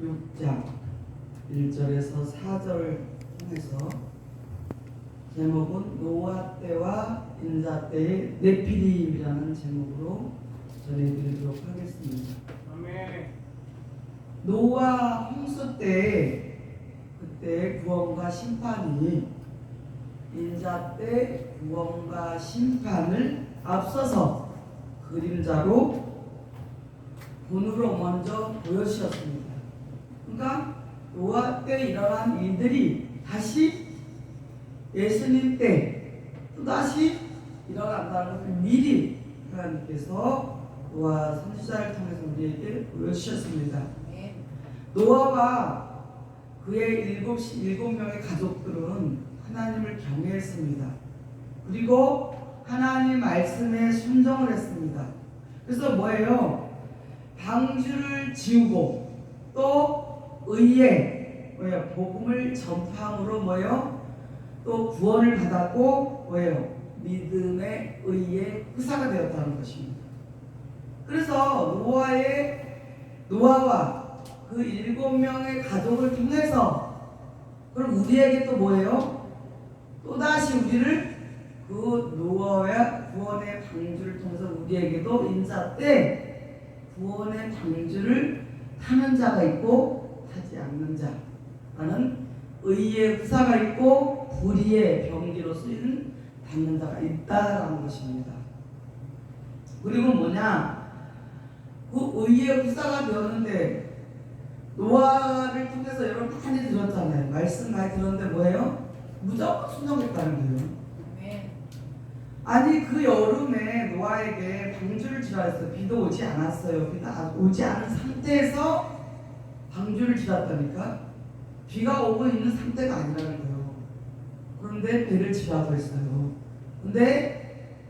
6장 1절에서 4절을 통해서 제목은 노아 때와 인자 때의 네피림이라는 제목으로 전해드리도록 하겠습니다. 아멘. 노아 홍수 때 그때 구원과 심판이 인자 때 구원과 심판을 앞서서 그림자로 본으로 먼저 보여주셨습니다. 그러니까 노아 때 일어난 일들이 다시 예수님 때 또다시 일어난다는 것을 미리 하나님께서 노아 선지자를 통해서 우리에게 보여주셨습니다. 노아와 그의 일곱 명의 가족들은 하나님을 경외했습니다. 그리고 하나님 말씀에 순종을 했습니다. 그래서 뭐예요? 방주를 지우고 또 의의 복음을 전파함으로 뭐예요? 또 구원을 받았고 뭐예요? 믿음의 의의 후사가 되었다는 것입니다. 그래서 노아와 그 7명의 가족을 통해서 그럼 우리에게 또 뭐예요? 또다시 우리를 그 노아와 구원의 방주를 통해서 우리에게도 인자 때 구원의 방주를 타는 자가 있고 타지 않는 자라는 의의 후사가 있고 불의의 병기로 쓰이는 받는 자가 있다라는 것입니다. 그리고 뭐냐? 그 의의 후사가 되었는데 노아를 통해서 여러분 많이 들었잖아요. 말씀 많이 들었는데 뭐예요? 무조건 순종했다는 거예요. 아니 그 여름에 노아에게 방주를 지라 했어요. 비도 오지 않았어요. 비가 오지 않은 상태에서 방주를 지랐다니까. 비가 오고 있는 상태가 아니라는 거예요. 그런데 배를 지라고 했어요. 근데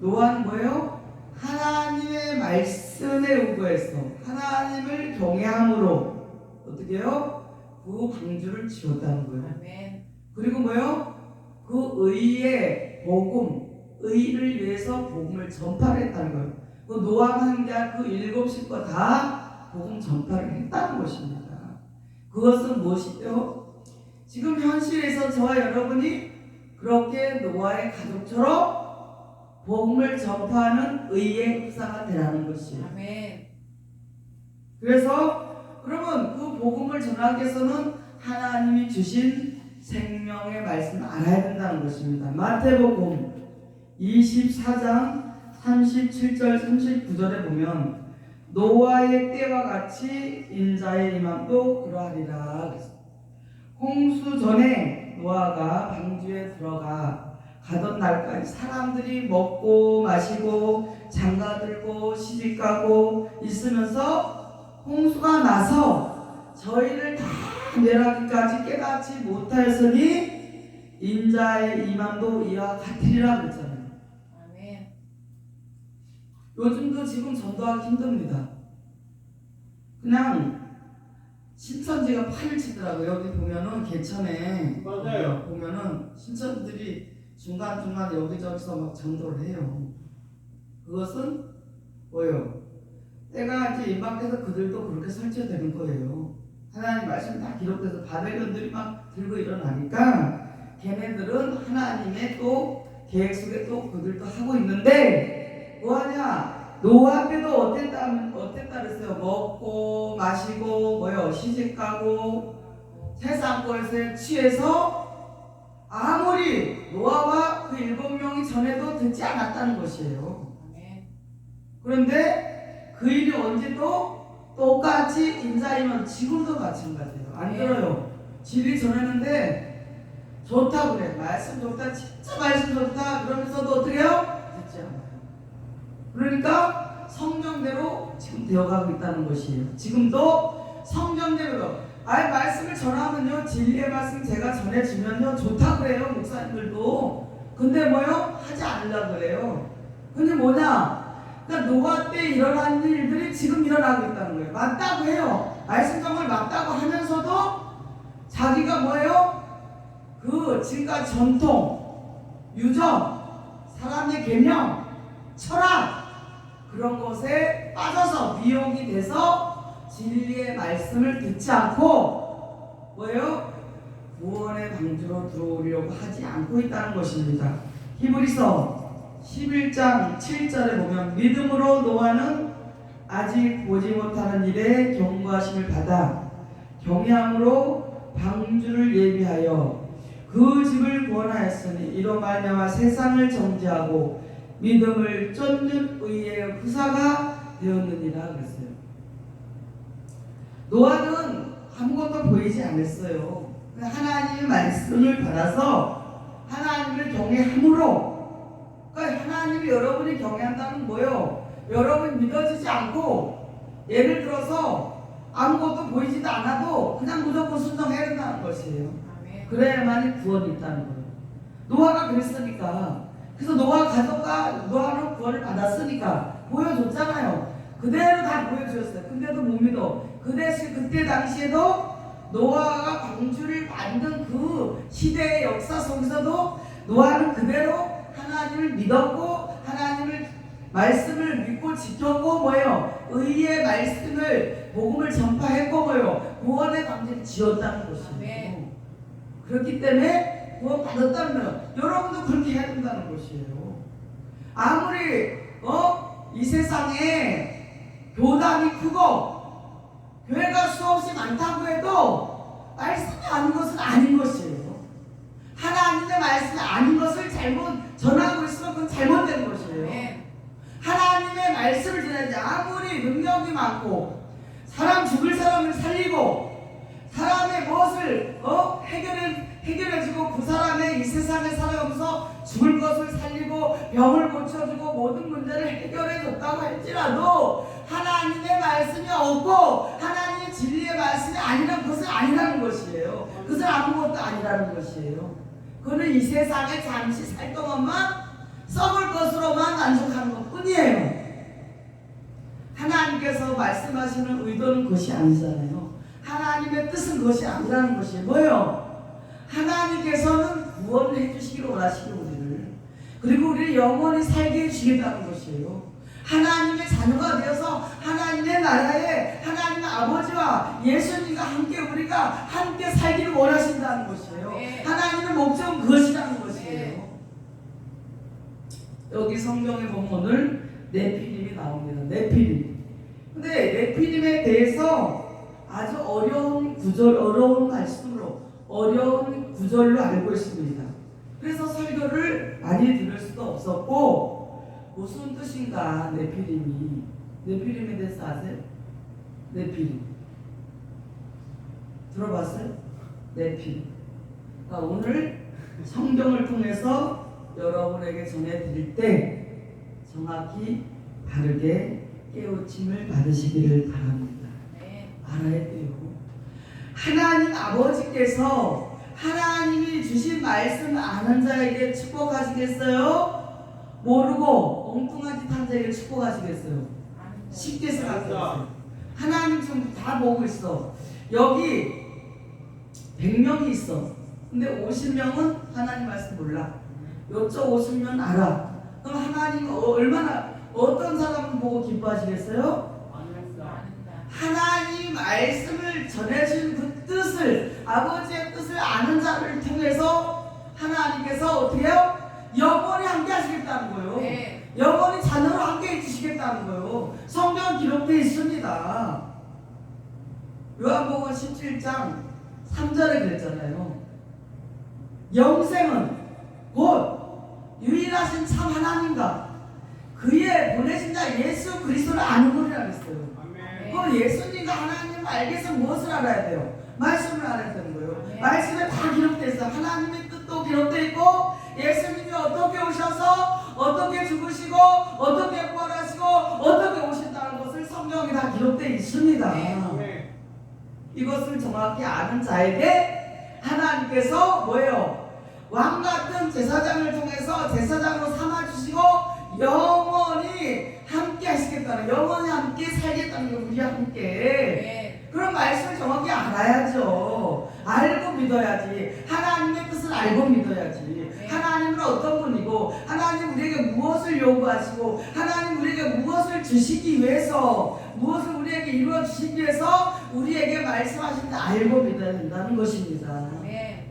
노아는 뭐예요? 하나님의 말씀에 의거해서 하나님을 경외함으로 어떻게 해요? 그 방주를 지었다는 거예요. 그리고 뭐예요? 그 의의 복음, 의를 위해서 복음을 전파를 했다는 거예요. 그 노아가 한 게 그 7식구가 다 복음 전파를 했다는 것입니다. 그것은 무엇이죠? 지금 현실에서 저와 여러분이 그렇게 노아의 가족처럼 복음을 전파하는 의의 후사가 되라는 것이에요. 그래서 그러면 그 복음을 전하기 위해서는 하나님이 주신 생명의 말씀을 알아야 된다는 것입니다. 마태복음 24장 37절 39절에 보면 노아의 때와 같이 인자의 임함도 그러하리라. 홍수 전에 노아가 방주에 들어가 가던 날까지 사람들이 먹고 마시고 장가들고 시집가고 있으면서 홍수가 나서 저희를 다 멸하기까지 깨닫지 못하였으니 인자의 임함도 이와 같으리라 그랬잖아요. 요즘도 지금 전도하기 힘듭니다. 그냥 신천지가 판을 치더라고요. 여기 보면은 개천에 맞아요. 보면은 신천들이 중간중간 여기저기서 막 전도를 해요. 그것은 뭐예요? 때가 이제 임박해서 그들도 그렇게 설치되는 거예요. 하나님 말씀 다 기록돼서 바벨론들이 막 들고 일어나니까 걔네들은 하나님의 또 계획 속에 또 그들도 하고 있는데 뭐하냐? 노아 때도 어땠다 그랬어요? 먹고 마시고 뭐요? 시집가고 세상 것에 취해서 아무리 노아와 그 7명이 전에도 듣지 않았다는 것이에요. 그런데 그 일이 언제 또 똑같이 인자이면 지금도 마찬가지예요. 안 들어요. 진리 전했는데 좋다 그래. 말씀 좋다. 진짜 말씀 좋다. 그러면서도 어떻게 해요? 듣지 않아요. 그러니까 성경대로 지금 되어가고 있다는 것이에요. 지금도 성경대로 말씀을 전하면요 진리의 말씀 제가 전해주면요 좋다 그래요. 목사님들도. 근데 뭐요? 하지 않으려고 그래요. 근데 뭐냐? 그러니까 노아 때 일어난 일들이 지금 일어나고 있다는 거예요. 맞다고 해요. 말씀 정말 맞다고 하면서도 자기가 뭐예요? 그 지금까지 전통, 유전, 사람의 개념, 철학 그런 것에 빠져서 미혹이 돼서 진리의 말씀을 듣지 않고 뭐예요? 구원의 방주로 들어오려고 하지 않고 있다는 것입니다. 히브리서 11장 7절에 보면 믿음으로 노아는 아직 보지 못하는 일에 경고하심을 받아 경향으로 방주를 예비하여 그 집을 구원하였으니 이로 말미암아 세상을 정죄하고 믿음을 쫓는 의의 후사가 되었느니라 그랬어요. 노아는 아무것도 보이지 않았어요. 하나님의 말씀을 받아서 하나님을 경외함으로, 그러니까 하나님이 여러분이 경외한다는 뭐예요? 여러분 믿어지지 않고 예를 들어서 아무것도 보이지도 않아도 그냥 무조건 순종해야 된다는 것이에요. 그래야만이 구원이 있다는 거예요. 노아가 그랬으니까. 그래서 노아 가족과 노아는 구원을 받았으니까 보여줬잖아요. 그대로 다 보여주셨어요. 근데도 못 믿어. 그 대신 그때 당시에도 노아가 방주를 만든 그 시대의 역사 속에서도 노아는 그대로 하나님을 믿었고 하나님을 말씀을 믿고 지켰고 뭐예요? 의의 말씀을 복음을 전파했고 뭐예요? 구원의 방지를 지었다는 것이에요. 그렇기 때문에 구원 받았다면 여러분도 그렇게 해야 된다는 것이에요. 아무리 이 세상에 교단이 크고 교회가 수없이 많다고 해도 말씀이 아닌 것은 아닌 것이에요. 하나님의 말씀이 아닌 것을 잘못 전하고 있으면 그건 잘못된 것이에요. 하나님의 말씀을 전하지. 아무리 능력이 많고 사람 죽을 사람을 살리고 사람의 무엇을 해결해주고 그 사람의 이 세상에 살아가면서 죽을 것을 살리고 병을 고쳐주고 모든 문제를 해결해줬다고 할지라도 하나님의 말씀이 없고 하나님의 진리의 말씀이 아니라는 것은 아니라는 것이에요. 그것은 아무것도 아니라는 것이에요. 그는 이 세상에 잠시 살 동안만 썩을 것으로만 만족하는 것 뿐이에요. 하나님께서 말씀하시는 의도는 그것이 아니잖아요. 하나님의 뜻은 그것이 아니라는 것이 뭐예요? 하나님께서는 구원을 해주시기를 원하시고 우리를, 그리고 우리를 영원히 살게 해주시겠다는 것이에요. 하나님의 자녀가 되어서 하나님의 나라에 하나님의 아버지와 예수님과 함께 우리가 함께 살기를 원하신다는 것이에요. 하나님의 목적은 그것이라는 것이에요. 여기 성경에 보면 오늘 네피림이 나옵니다. 네피림. 근데 네피림에 대해서 아주 어려운 말씀으로 어려운 구절로 알고 있습니다. 그래서 설교를 많이 들을 수도 없었고 무슨 뜻인가 네피림이. 네피림에 대해서 아세요? 네피림 들어봤어요? 네피림. 그러니까 오늘 성경을 통해서 여러분에게 전해드릴 때 정확히 바르게 깨우침을 받으시기를 바랍니다. 알아야 돼요. 하나님 아버지께서 하나님이 주신 말씀을 아는 자에게 축복하시겠어요? 모르고 엉뚱한 짓 한 자에게 축복하시겠어요? 쉽게 생각해보세요. 하나님 지금 다 보고 있어. 여기 100명이 있어. 근데 50명은 하나님 말씀 몰라. 요쪽 50명 알아. 그럼 하나님 얼마나 어떤 사람을 보고 기뻐하시겠어요? 하나님 말씀을 전해준 그 뜻을, 아버지의 뜻을 아는 자를 통해서 하나님께서 어떻게 해요? 영원히 함께 하시겠다는 거예요. 영원히 자녀로 함께 해주시겠다는 거예요. 성경 기록되어 있습니다. 요한복음 17장 3절에 그랬잖아요. 영생은 곧 유일하신 참 하나님과 그의 보내신 자 예수 그리스도를 아는 것이라 그랬어요. 그 예수님과 하나님을 알기 위해서 무엇을 알아야 돼요? 말씀을 알아야 되는 거예요. 말씀에 다 기록되어 있어요. 하나님의 뜻도 기록되어 있고 예수님이 어떻게 오셔서 어떻게 죽으시고 어떻게 부활하시고 어떻게 오신다는 것을 성경에 다 기록되어 있습니다. 이것을 정확히 아는 자에게 하나님께서 뭐예요? 왕같은 제사장을 통해서 제사장으로 삼아주시고 영원히 함께 하시겠다는, 영원히 함께 살겠다는 게 우리와 함께. 그런 말씀을 정확히 알아야죠. 알고 믿어야지. 하나님의 뜻을 알고 믿어야지. 하나님은 어떤 분이고 하나님 우리에게 무엇을 요구하시고 하나님 우리에게 무엇을 주시기 위해서 무엇을 우리에게 이루어 주시기 위해서 우리에게 말씀하시는지 알고 믿어야 된다는 것입니다. 아멘.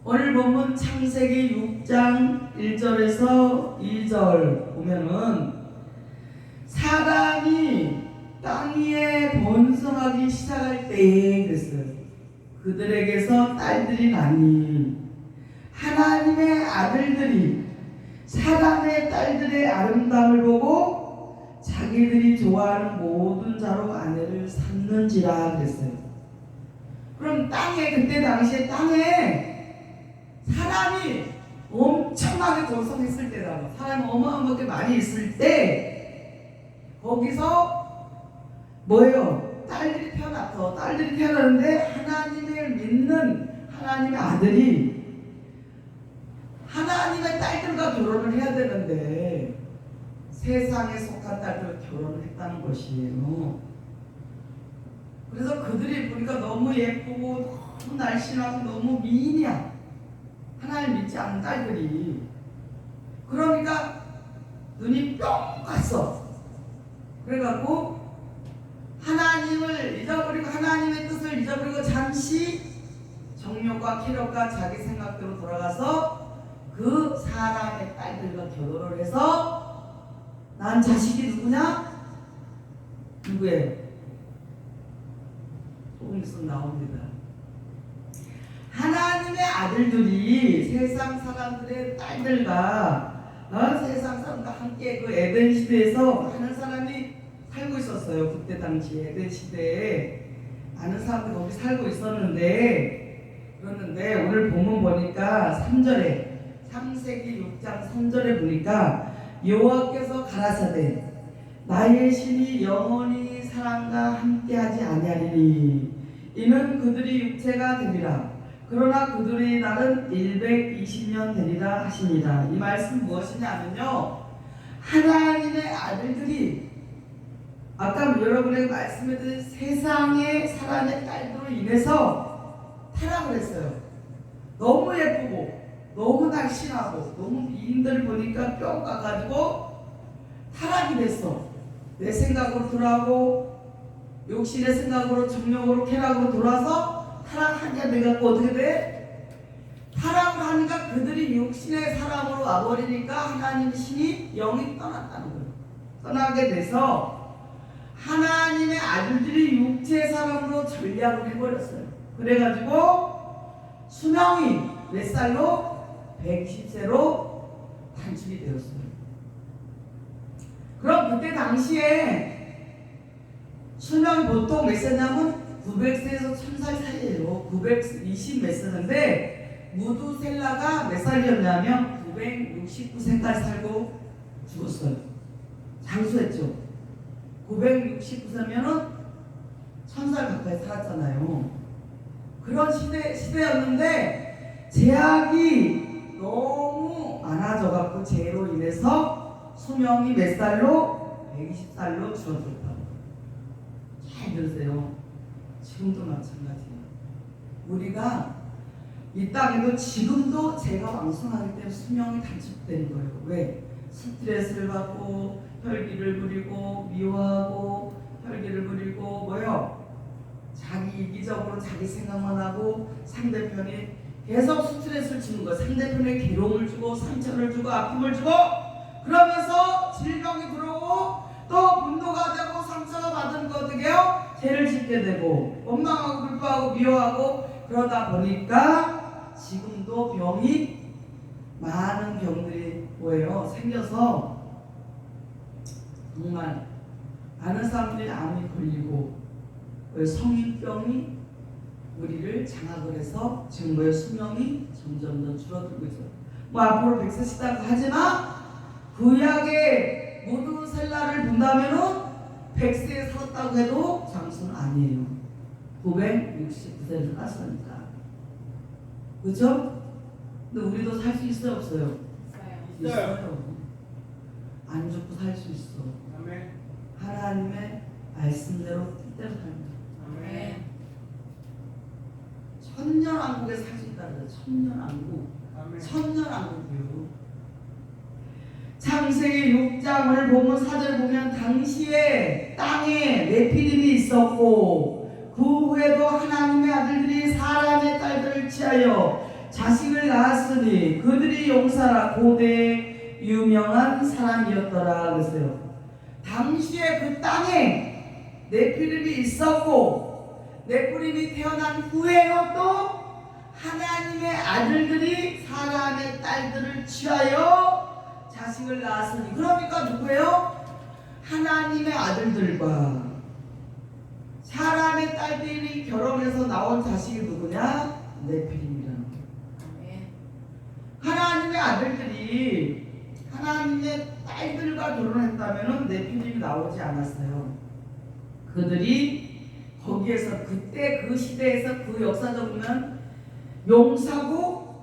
오늘 본문 창세기 6장 1절에서 2절 보면은 사람이 땅 위에 번성하기 시작할 때에 그랬어요. 그들에게서 딸들이 나니 하나님의 아들들이 사람의 딸들의 아름다움을 보고 자기들이 좋아하는 모든 자로 아내를 삼는지라 그랬어요. 그럼 그때 당시에 땅에 사람이 엄청나게 번성했을 때다. 사람이 어마어마하게 많이 있을 때 거기서 뭐예요? 딸들이 태어났는데 하나님을 믿는 하나님의 아들이 하나님의 딸들과 결혼을 해야 되는데 세상에 속한 딸들과 결혼을 했다는 것이에요. 그래서 그들이 보니까 너무 예쁘고 너무 날씬하고 너무 미인이야. 하나님 믿지 않는 딸들이. 그러니까 눈이 뿅 갔어. 그래갖고 하나님을 잊어버리고 하나님의 뜻을 잊어버리고 잠시 정욕과 쾌락과 자기 생각대로 돌아가서 그 사람의 딸들과 결혼을 해서 난 자식이 누구냐? 누구예요? 조금 있으면 나옵니다. 하나님의 아들들이 세상 사람들의 딸들과 세상 사람과 함께 그 에덴 시대에서 많은 사람이 살고 있었어요. 그때 당시에 에덴 시대에 많은 사람들이 거기 살고 있었는데 그런데 오늘 본문 보니까 3절에 창세기 6장 3절에 보니까 여호와께서 가라사대 나의 신이 영원히 사람과 함께하지 아니하리니 이는 그들이 육체가 되리라. 그러나 그들의 날은 120년 되리라 하십니다. 이 말씀 무엇이냐면요, 하나님의 아들들이 아까 여러분에게 말씀해드린 세상의 사람의 딸들로 인해서 타락을 했어요. 너무 예쁘고 너무 날씬하고 너무 미인들 보니까 뿅 가가지고 타락이 됐어. 내 생각으로 돌아오고 욕심의 생각으로 정욕으로 쾌락으로 돌아서 타락하게 돼갖고 어떻게 돼? 타락을 하니까 그들이 육신의 사람으로 와버리니까 하나님의 신이 영이 떠났다는 거예요. 떠나게 돼서 하나님의 아들들이 육체의 사람으로 전략을 해버렸어요. 그래가지고 수명이 몇 살로? 120세로 단축이 되었어요. 그럼 그때 당시에 수명이 보통 몇 세냐면 900세에서 1000살 사이에요. 920 몇 세인데 무두셀라가 몇 살이었냐면 969세까지 살고 죽었어요. 장수했죠. 969세면은 1000살 가까이 살았잖아요. 그런 시대였는데 제약이 너무 많아져갖고 죄로 인해서 수명이 몇 살로? 120살로 줄어들었다고. 잘 들으세요. 지금도 마찬가지예요. 우리가 이 땅에도 지금도 죄가 왕성하기 때문에 수명이 단축되는 거예요. 왜? 스트레스를 받고 혈기를 부리고 미워하고 혈기를 부리고 뭐요? 자기 이기적으로 자기 생각만 하고 상대편이 계속 스트레스를 주는 거예요. 상대편에 괴로움을 주고 상처를 주고 아픔을 주고 그러면서 질병이 들어오고 또 분노가 되고 상처가 받은 거 어떻게 해요? 죄를 짓게 되고 원망하고 불평하고 미워하고 그러다 보니까 지금도 병이 많은 병들이 뭐예요? 생겨서 정말 많은 사람들이 암이 걸리고 성인병이 우리를 장악을 해서 지금 뭐의 수명이 점점 더 줄어들고 있어요. 뭐 앞으로 100세시다고 하지만 구약의 무두셀라를 본다면은 100세에 살았다고 해도 장수는 아니에요. 969세를 살았으니까. 그죠? 근데 우리도 살 수 있어요, 없어요? 있어요. 안 죽고 살 수 있어. 아멘. 하나님의 말씀대로 뜻대로 살면. 아멘. 천년왕국에 살 수 있다는 거예요. 천년왕국. 아멘. 천년왕국이요. 창세기 6장을 보면 사절을 보면 당시에 땅에 네피림이 있었고 그 후에도 하나님의 아들들이 사람의 딸들을 취하여 자식을 낳았으니 그들이 용사라 고대 유명한 사람이었더라 그랬어요. 당시에 그 땅에 네피림이 있었고 네피림이 태어난 후에도 또 하나님의 아들들이 사람의 딸들을 취하여 자식을 낳았으니 그러니까 누구예요? 하나님의 아들들과 사람의 딸들이 결혼해서 나온 자식이 누구냐? 네피림이라는 거예요. 아멘. 하나님의 아들들이 하나님의 딸들과 결혼했다면 네피림이 나오지 않았어요. 그들이 거기에서 그때 그 시대에서 그 역사적으로는 용사고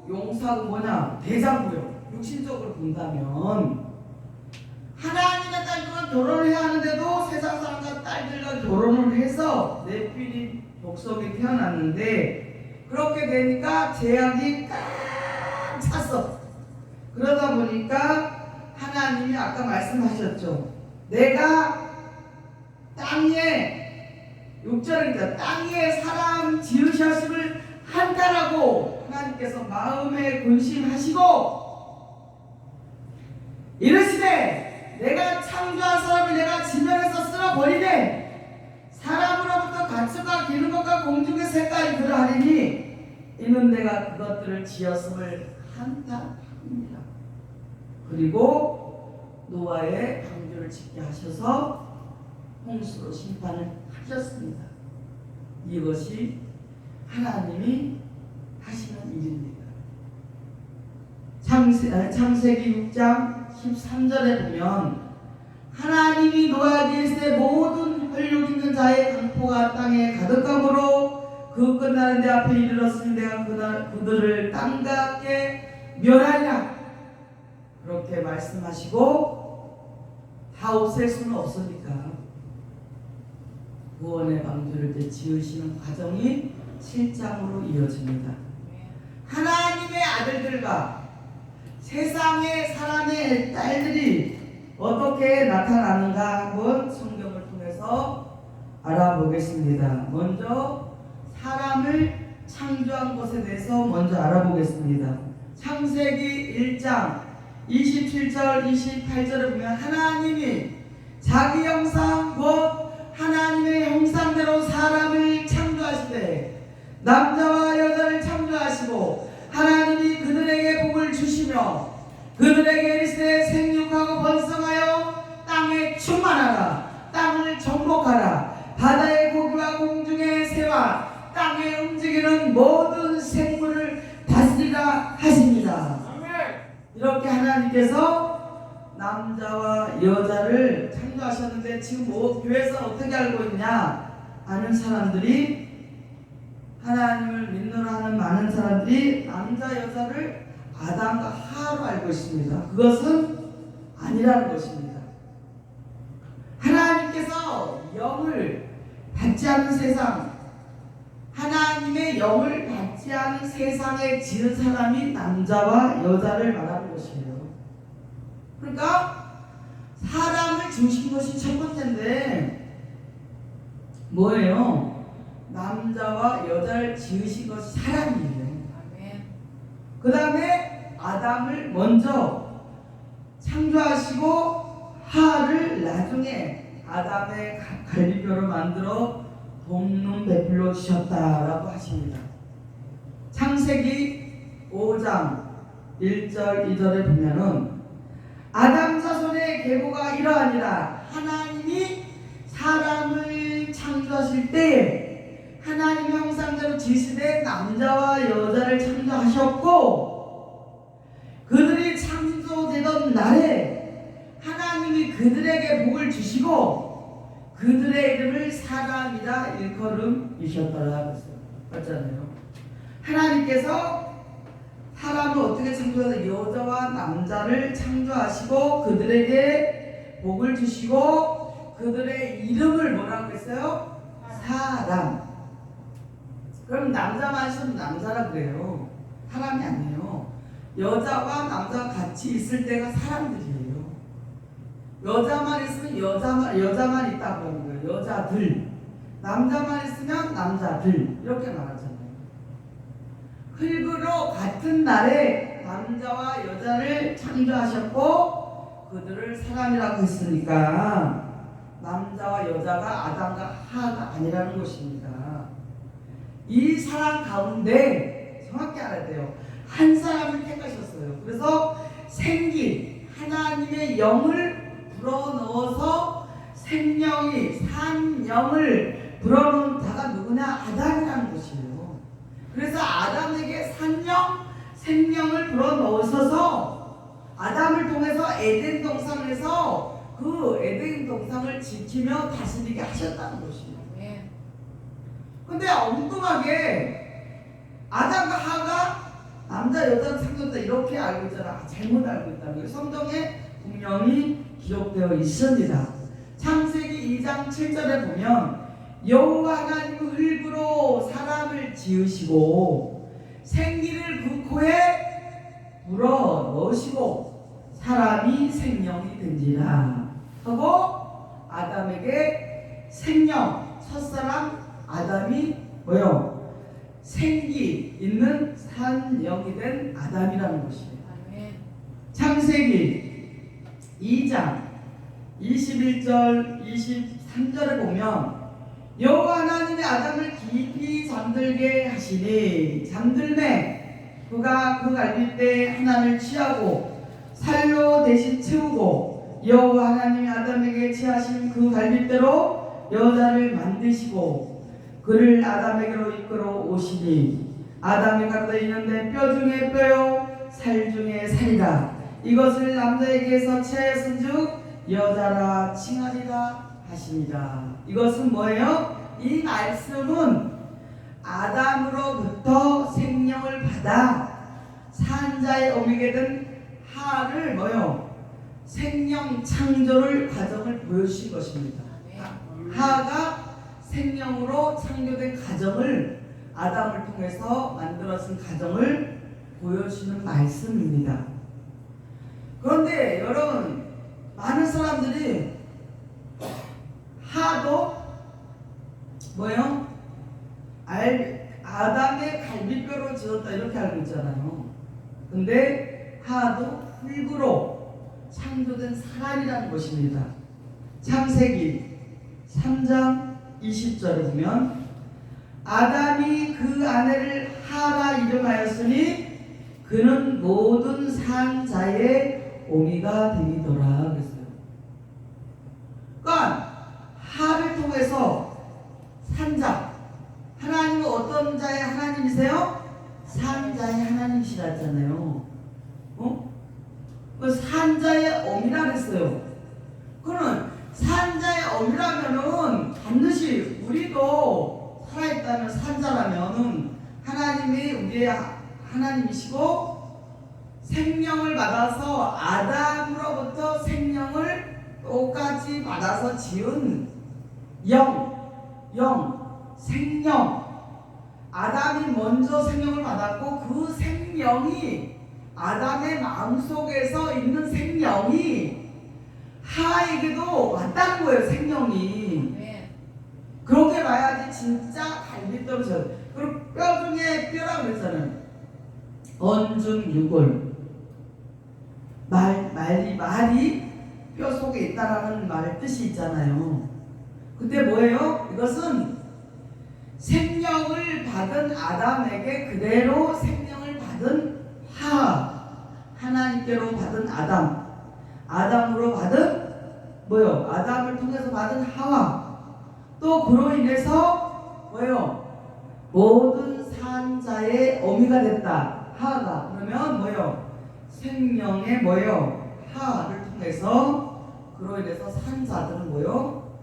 뭐냐? 대장부요. 육신적으로 본다면 하나님의 딸들과 결혼을 해야 하는데도 세상 사람과 딸들과 결혼을 해서 네피림 복속이 태어났는데 그렇게 되니까 재앙이 꽉 찼어. 그러다 보니까 하나님이 아까 말씀하셨죠. 내가 땅에 6절입니다. 땅에 사람 지으셨음을 한다라고 하나님께서 마음에 근심하시고 이르시되 내가 창조한 사람을 내가 지면에서 쓸어버리되 사람으로부터 가축과 기는 것과 공중의 색깔이 그러하리니 이는 내가 그것들을 지었음을 한탄합니다. 그리고 노아의 방주를 짓게 하셔서 홍수로 심판을 하셨습니다. 이것이 하나님이 하시는 일입니다. 창세기 6장 13절에 보면 하나님이 노아에게 이르시되 모든 혈육 있는 자의 강포가 땅에 가득함으로 그 끝나는 데 앞에 이르렀으니 내가 그들을 땅과 함께 멸하리라 그렇게 말씀하시고 다 없앨 수는 없으니까 구원의 방주를 이제 지으시는 과정이 7장으로 이어집니다. 하나님의 아들들과 세상의 사람의 딸들이 어떻게 나타나는가 한번 성경을 통해서 알아보겠습니다. 먼저 사람을 창조한 것에 대해서 먼저 알아보겠습니다. 창세기 1장 27절 28절을 보면 하나님이 자기 형상 곧 하나님의 형상대로 사람을 창조하시되 남자와 여자를 창조하시고 하나님이 그들에게 복을 주시며 그들에게 이르시되 생육하고 번성하여 땅에 충만하라 땅을 정복하라 바다의 고기와 공중의 새와 땅에 움직이는 모든 생물을 다스리라 하십니다. 이렇게 하나님께서 남자와 여자를 창조하셨는데 지금 교회에서 어떻게 알고 있냐? 아는 사람들이 하나님을 믿노라 하는 많은 사람들이 남자 여자를 아담과 하와로 알고 있습니다. 그것은 아니라는 것입니다. 하나님께서 영을 받지 않는 세상, 하나님의 영을 받지 않은 세상에 지은 사람이 남자와 여자를 말하는 것이에요. 그러니까 사람을 지으신 것이 첫 번째인데 뭐예요? 남자와 여자를 지으신 것이 사람이에요. 그 다음에 아담을 먼저 창조하시고 하와를 나중에 아담의 갈비뼈로 만들어 돕는 배필로 주셨다라고 하십니다. 창세기 5장 1절 2절에 보면은 아담 자손의 계보가 이러하니라. 하나님이 사람을 창조하실 때에 하나님의 형상대로 지으시되 남자와 여자를 창조하셨고 그들이 창조되던 날에 하나님이 그들에게 복을 주시고 그들의 이름을 사람이라 일컬음이셨더라 그랬잖아요. 하나님께서 사람을 어떻게 창조해서 여자와 남자를 창조하시고 그들에게 복을 주시고 그들의 이름을 뭐라고 했어요? 사람. 그럼 남자만 있으면 남자라 그래요. 사람이 아니에요. 여자와 남자가 같이 있을 때가 사람들이에요. 여자만 있으면 여자만 있다고 하는 거예요. 여자들. 남자만 있으면 남자들. 이렇게 말하잖아요. 흙으로 같은 날에 남자와 여자를 창조하셨고 그들을 사람이라고 했으니까 남자와 여자가 아담과 하가 아니라는 것입니다. 이 사람 가운데 정확히 알아야 돼요. 한 사람을 택하셨어요. 그래서 생기 하나님의 영을 불어넣어서 생명이 산 영을 불어넣은 자가 누구냐? 아담이라는 것이에요. 그래서 아담에게 산영, 생명을 불어넣으셔서 아담을 통해서 에덴 동산에서 그 에덴 동산을 지키며 다스리게 하셨다는 것이에요. 근데 엉뚱하게 아담과 하가 남자 여자를 창조했다 이렇게 알고 있잖아. 잘못 알고 있다는 거예요. 성경에 분명히 기록되어 있습니다. 창세기 2장 7절에 보면 여호와 하나님은 흙으로 사람을 지으시고 생기를 그 코에 불어 넣으시고 사람이 생명이 된지라 하고 아담에게 생명 첫사람 아담이 뭐요? 생기 있는 산 영이 된 아담이라는 것이에요. 창세기 2장 21절 23절에 보면 여호와 하나님이 아담을 깊이 잠들게 하시니 잠들매 그가 그 갈빗대에 하나를 취하고 살로 대신 채우고 여호와 하나님이 아담에게 취하신 그 갈빗대로 여자를 만드시고 그를 아담에게로 이끌어 오시니 아담이 갖다 있는데 뼈 중에 뼈요 살 중에 살이다. 이것을 남자에게서 취하였은즉 여자라 칭하리라 하십니다. 이것은 뭐예요? 이 말씀은 아담으로부터 생명을 받아 산자의 어미게 된 하를 뭐요? 생명 창조를 과정을 보여주신 것입니다. 하가 생명으로 창조된 가정을 아담을 통해서 만들어진 가정을 보여주는 말씀입니다. 그런데 여러분 많은 사람들이 하도 뭐예요? 아담의 갈비뼈로 지었다 이렇게 알고 있잖아요. 근데 하도 흙으로 창조된 사람이라는 것입니다. 창세기 3장 20절에 보면 아담이 그 아내를 하라 이름하였으니 그는 모든 산자의 어미가 되니더라 그랬어요. 그러니까 하를 통해서 산자 하나님은 어떤 자의 하나님이세요? 산자의 하나님이시라잖아요. 그 산자의 어미라 그랬어요. 그러면 산자의 어미라면은 반드시 우리도 살아있다면 산자라면은 하나님이 우리의 하나님이시고 생명을 받아서 아담으로부터 생명을 똑같이 받아서 지은 생명 아담이 먼저 생명을 받았고 그 생명이 아담의 마음속에서 있는 생명이 하에게도 왔다는 거예요. 생명이. 그렇게 봐야지 진짜 갈비뼈로 져. 그리고 뼈 중에 뼈라고 그랬잖아요. 언중유골. 말이 뼈 속에 있다라는 말의 뜻이 있잖아요. 근데 뭐예요? 이것은 생명을 받은 아담에게 그대로 생명을 받은 하나님께로 받은 아담으로 받은 뭐요? 아담을 통해서 받은 하와 또 그로 인해서 뭐요? 모든 산자의 어미가 됐다. 하가 그러면 뭐요? 생명의 뭐요? 하를 통해서 그로 인해서 산자들은 뭐요?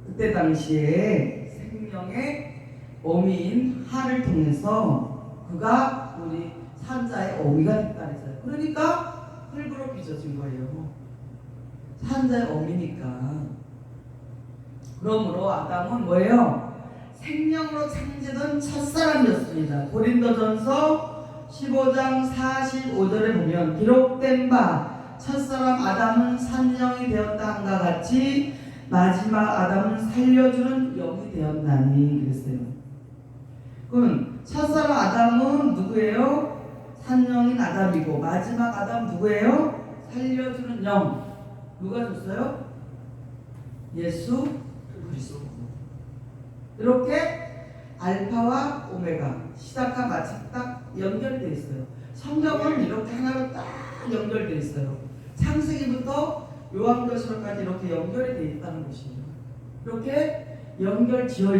그때 당시에 생명의 어미인 하를 통해서 그가 우리 산자의 어미가 됐다 그랬어요. 그러니까 흙으로 빚어진 거예요. 산자의 어미니까. 그러므로 아담은 뭐예요? 생명으로 창조된 첫사람이었습니다. 고린도전서 15장 45절에 보면 기록된 바 첫사람 아담은 산영이 되었다 한가 같이 마지막 아담은 살려주는 영이 되었나니 그랬어요. 그럼 첫사람 아담은 누구예요? 산영인 아담이고 마지막 아담 누구예요? 살려주는 영. 누가 줬어요? 예수 그리스도. 이렇게 알파와 오메가 시작과 마침 딱 연결되어 있어요. 성경은 이렇게 하나로 딱 연결되어 있어요. 창세기부터 요한계시록까지 이렇게 연결이 되어 있다는 것이에요. 이렇게 연결 지어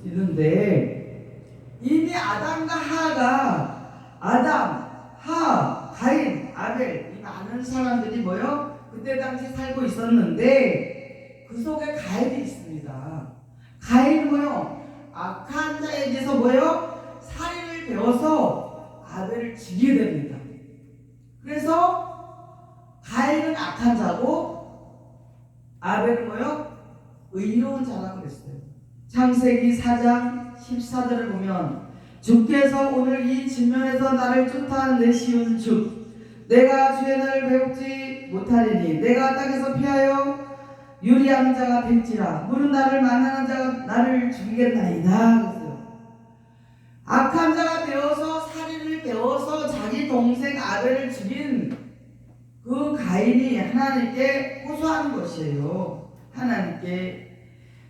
있는데 이미 아담과 하가 아담, 하, 가인, 아벨 이 많은 사람들이 뭐요? 그때 당시 살고 있었는데 그 속에 가인이 있습니다. 가인은 뭐요? 악한 자에게서 뭐요? 살인을 배워서 아벨을 죽이게 됩니다. 그래서 가인은 악한 자고 아벨은 뭐요? 의로운 자라고 그랬어요. 창세기 4장 14절을 보면 주께서 오늘 이 진면에서 나를 쫓아 내시운 주 내가 주의 날을 배웁지 못하리니 내가 땅에서 피하여 유리한 자가 될지라 물은 나를 만나는 자가 나를 죽이겠나이다 그랬어요. 악한 자가 되어서 살인을 배워서 자기 동생 아벨을 죽인 그 가인이 하나님께 호소하는 것이에요. 하나님께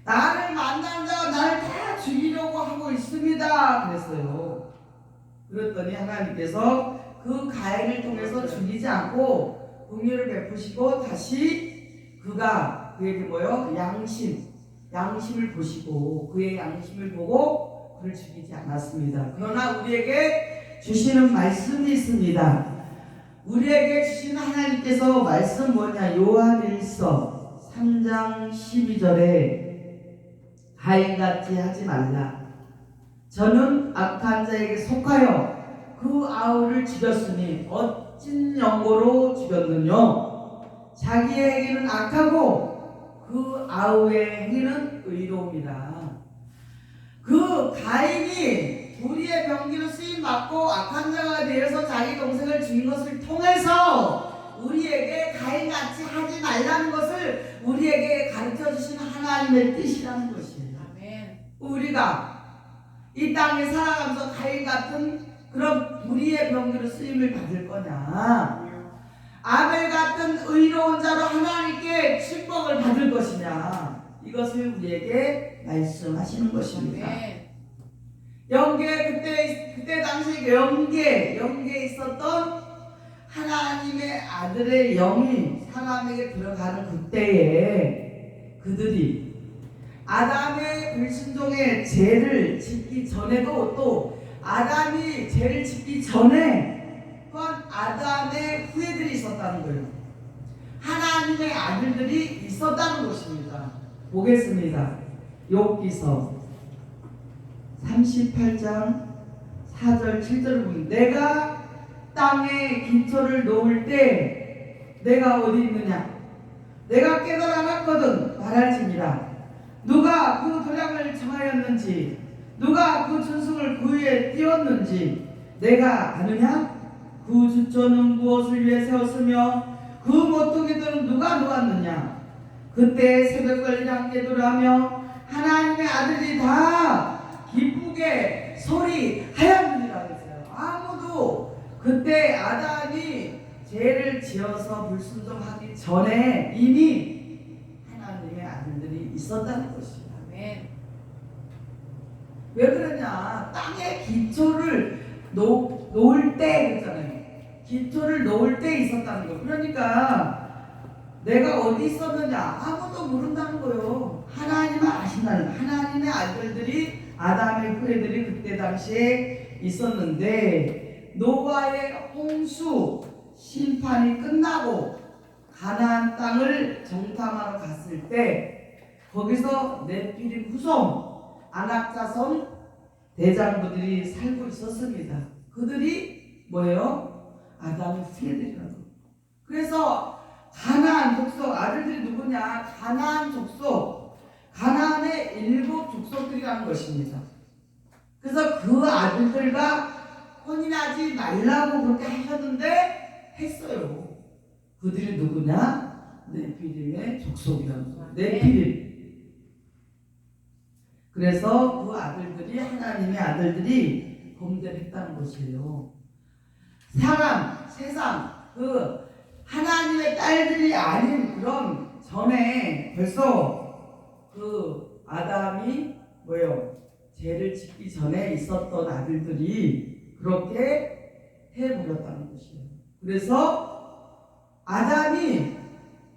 나를 만난 자가 나를 다 죽이려고 하고 있습니다 그랬어요. 그랬더니 하나님께서 그 가인을 통해서 죽이지 않고 긍휼을 베푸시고 다시 그가 그에게 뭐요? 양심을 보시고 그의 양심을 보고 그를 죽이지 않았습니다. 그러나 우리에게 주시는 말씀이 있습니다. 우리에게 주시는 하나님께서 말씀 뭐냐? 요한일서 3장 12절에 가인같이 하지 말라. 저는 악한 자에게 속하여 그 아우를 죽였으니 어찐 연고로 죽였느뇨. 자기의 행위는 악하고 그 아우의 행위는 의로움이라. 그 가인이 불의의 병기로 쓰임받고 악한 자가 되어서 자기 동생을 죽인 것을 통해서 우리에게 가인같이 하지 말라는 것을 우리에게 가르쳐주시는 하나님의 뜻이라는 것이에요. 아멘. 우리가 이 땅에 살아가면서 가인 같은 그런 불의의 병기로 쓰임을 받을 거냐, 아벨 같은 의로운 자로 하나님께 축복을 받을 것이냐, 이것을 우리에게 말씀하시는 것입니다. 아멘. 그때 당시 영계에 있었던 하나님의 아들의 영이 사람에게 들어가는 그때에 그들이 아담의 불순종의 죄를 짓기 전에도 또 아담이 죄를 짓기 전에 또한 아담의 후예들이 있었다는 거예요. 하나님의 아들들이 있었다는 것입니다. 보겠습니다. 욥기서 38장 4절 7절을 보면 내가 땅에 기초를 놓을 때 내가 어디 있느냐? 내가 깨달아놨거든 말할지니라. 누가 그 도량을 정하였는지 누가 그 준승을 그 위에 띄웠는지 내가 아느냐? 그 주초는 무엇을 위해 세웠으며 그 모퉁이들은 누가 놓았느냐? 그때 새벽을 함께 돌아며 하나님의 아들이 다 기쁘게 소리하였느니라 했어요. 아무도 그때 아담이 죄를 지어서 불순종하기 전에 이미 하나님의 아들들이 있었다는 것이에요. 아멘. 왜 그러냐? 땅에 기초를 놓을 때 그랬잖아요. 기초를 놓을 때 있었다는 거. 그러니까 내가 어디 있었느냐 아무도 모른다는 거예요. 하나님은 아신다는 거예요. 하나님의 아들들이 아담의 후예들이 그때 당시에 있었는데 노아의 홍수 심판이 끝나고 가나안 땅을 정탐하러 갔을 때 거기서 네피림 후손 아낙자손 대장부들이 살고 있었습니다. 그들이 뭐예요? 아담의 후예들이라고. 그래서 가나안 족속 아들들이 누구냐? 가나안 족속, 가나안의 7 족속들이라는 것입니다. 그래서 그 아들들과 혼인하지 말라고 그렇게 하셨는데 했어요. 그들이 누구냐? 네피림의 족속이라는 네피림. 그래서 그 아들들이 하나님의 아들들이 범죄했다는 것이에요. 세상 그 하나님의 딸들이 아닌 그런 전에 벌써 그 아담이 뭐예요? 죄를 짓기 전에 있었던 아들들이 그렇게 해버렸다는 것이에요. 그래서 아담이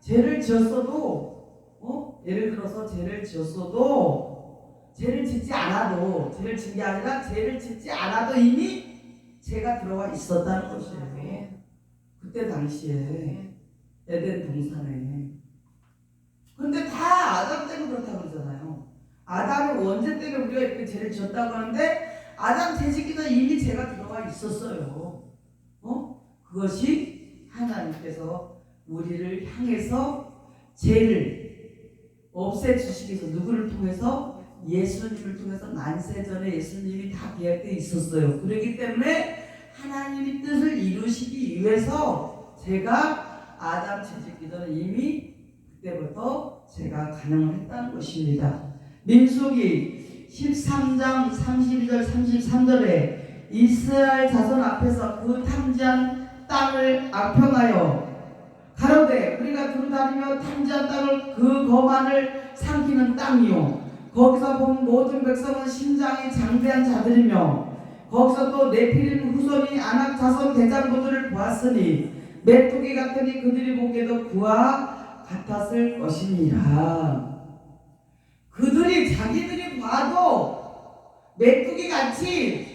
죄를 지었어도 예를 들어서 죄를 지었어도 죄를 짓지 않아도 죄를 짓는 게 아니라 죄를 짓지 않아도 이미 죄가 들어와 있었다는 것이에요. 그때 당시에 에덴 동산에. 근데 다 아담 때문에 그렇다고 그러잖아요. 아담의 원죄 때문에 우리가 이렇게 죄를 지었다고 하는데 아담 죄 짓기 전에 이미 죄가 들어와 있었어요. 그것이 하나님께서 우리를 향해서 죄를 없애주시기 위해서 누구를 통해서? 예수님을 통해서 만세전에 예수님이 다 계약되어 있었어요. 그렇기 때문에 하나님의 뜻을 이루시기 위해서 제가 아담 죄 짓기 전에 이미 그때부터 제가 가능을 했다는 것입니다. 민수기 13장 32절 33절에 이스라엘 자손 앞에서 그 탐지한 땅을 악평하여 가로되 우리가 두루다니며 탐지한 땅을 그 거만을 삼키는 땅이요 거기서 본 모든 백성은 심장이 장대한 자들이며 거기서 또 네피림 후손이 아낙 자손 대장부들을 보았으니 메뚜기 같으니 그들이 보기에도 그와 같았을 것이니라. 그들이 자기들이 봐도 메뚜기 같이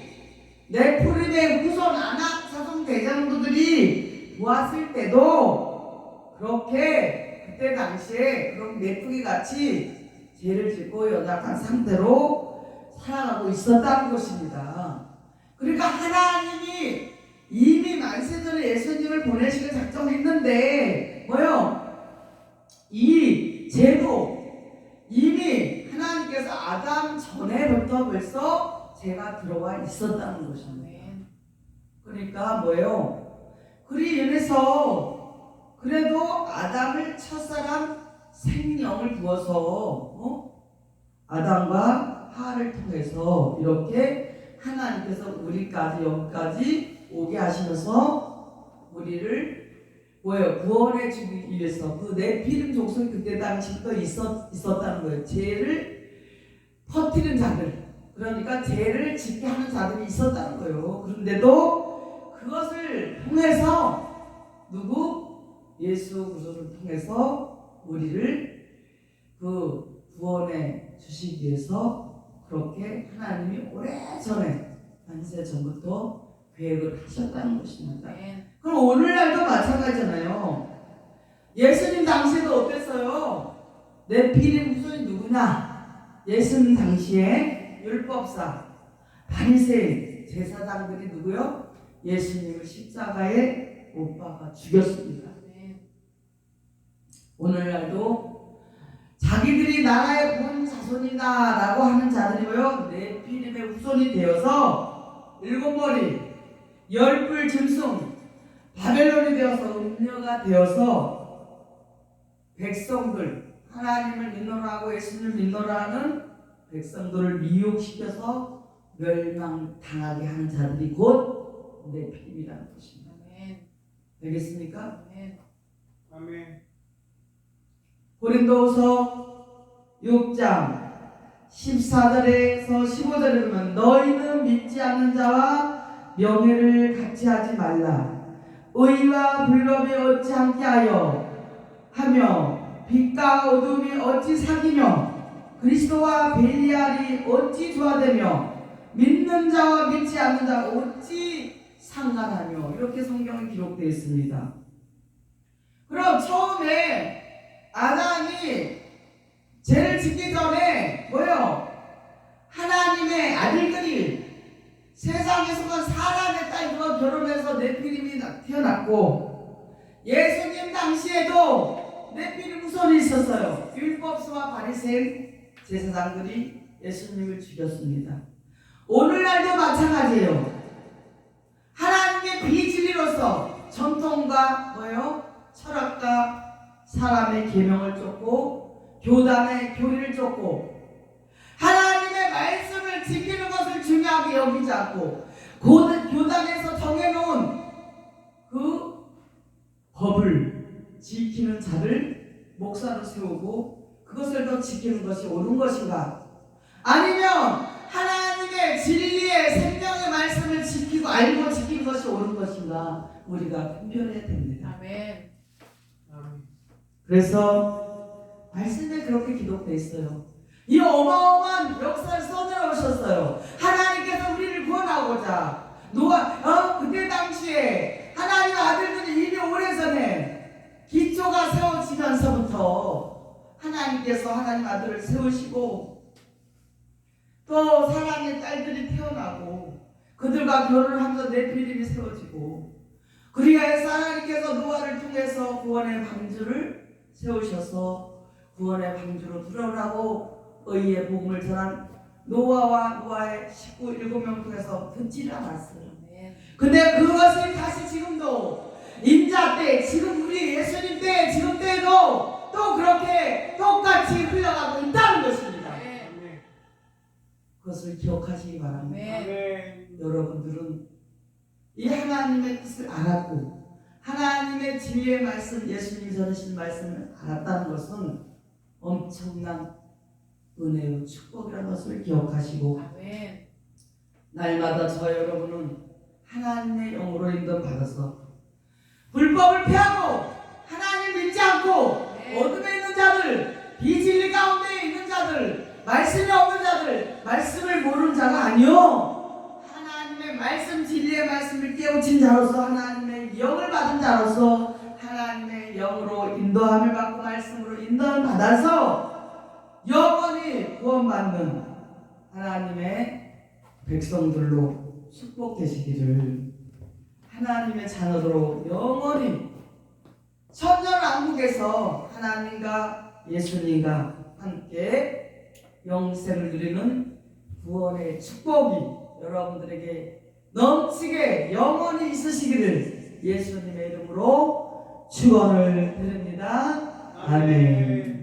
네피림의 후손 아낙 자손 대장부들이 보았을 때도 그렇게 그때 당시에 그런 메뚜기 같이 죄를 짓고 연약한 상태로 살아가고 있었다는 것입니다. 그러니까 하나님이 이미 만세전에 예수님을 보내시길 작정했는데 이 죄도 이미 하나님께서 아담 전에부터 벌써 죄가 들어와 있었다는 것입니다. 그러니까 그리 인해서 그래도 아담을 첫사람 생명을 부어서 아담과 하와를 통해서 이렇게 하나님께서 우리까지 여기까지 오게 하시면서 우리를 구원해 주기 위해서 그 네피림 족속이 그때 당시부터 있었다는 거예요. 죄를 퍼뜨리는 자들, 그러니까 죄를 짓게 하는 자들이 있었다는 거예요. 그런데도 그것을 통해서 예수 그리스도를 통해서 우리를 그 구원해 주시기 위해서 그렇게 하나님이 오래전에 만세 전부터 계획을 하셨다는 것입니다. 그럼 오늘날도 마찬가지잖아요. 예수님 당시에도 어땠어요? 네피림 후손이 누구냐? 예수님 당시에 율법사, 바리새인, 제사장들이 누구요? 예수님을 십자가에 못 박아 죽였습니다. 오늘날도 자기들이 나라의 본 자손이다 라고 하는 자들이 네피림의 후손이 되어서 일곱머리, 열불 짐승, 바벨론이 되어서 음녀가 되어서 백성들, 하나님을 믿노라 하고 예수님을 믿노라 하는 백성들을 미혹시켜서 멸망당하게 하는 자들이 곧 네피림이라는 것입니다. 되겠습니까? 아멘. 고린도후서 6장 14절에서 15절에 보면 너희는 믿지 않는 자와 명예를 같이 하지 말라. 의와 불법이 어찌 함께하여 빛과 어둠이 어찌 사귀며 그리스도와 벨리알이 어찌 조화되며 믿는 자와 믿지 않는 자와 어찌 상관하며 이렇게 성경에 기록되어 있습니다. 그럼 처음에 아담이 죄를 짓기 전에 하나님의 아들들이 세상에서만 사람의 딸과 결혼해서 네피림이 태어났고 예수님 당시에도 네피림 후손이 있었어요. 율법서와 바리새인 제사장들이 예수님을 죽였습니다. 오늘날도 마찬가지예요. 하나님의 비진리로서 전통과 철학 계명을 쫓고 교단의 교리를 쫓고 하나님의 말씀을 지키는 것을 중요하게 여기지 않고 교단에서 정해놓은 그 법을 지키는 자를 목사로 세우고 그것을 더 지키는 것이 옳은 것인가? 아니면 하나님의 진리의 생명의 말씀을 지키고 알고 지키는 것이 옳은 것인가? 우리가 분별해야 됩니다. 아멘. 아멘. 그래서 말씀에 그렇게 기록되어 있어요. 이 어마어마한 역사를 써내려오셨어요. 하나님께서 우리를 구원하고자 그때 당시에 하나님 아들들이 이미 오래전에 기초가 세워지면서부터 하나님께서 하나님 아들을 세우시고 또 사랑의 딸들이 태어나고 그들과 결혼을 하면서 네피림이 세워지고 그리하여서 하나님께서 노아를 통해서 구원의 방주를 세우셔서 구원의 방주로 들어오라고 의의 복음을 전한 노아와 노아의 식구 7명 통해서 듣지를 않았어요. 근데 그것이 다시 지금도 임자 때, 지금 우리 예수님 때, 지금 때도 또 그렇게 똑같이 흘러가고 있다는 것입니다. 아멘. 그것을 기억하시기 바랍니다. 아멘. 여러분들은 이 하나님의 뜻을 알았고 하나님의 진리의 말씀, 예수님이 전하신 말씀을 알았다는 것은 엄청난 은혜의 축복이라는 것을 기억하시고 아멘. 날마다 저 여러분은 하나님의 영으로 인도받아서 불법을 피하고 하나님 믿지 않고 어둠에 있는 자들, 비진리 가운데 있는 자들, 말씀이 없는 자들, 말씀을 모르는 자가 아니요 하나님의 말씀, 진리의 말씀을 깨우친 자로서 하나님의 영을 받은 자로서 하나님의 영으로 인도함을 받고 말씀으로 인도함을 받아서 영원히 구원받는 하나님의 백성들로 축복되시기를 하나님의 자녀들로 영원히 천년왕국에서 하나님과 예수님과 함께 영생을 누리는 구원의 축복이 여러분들에게 넘치게 영원히 있으시기를 예수님의 이름으로 축원을 드립니다. 아멘.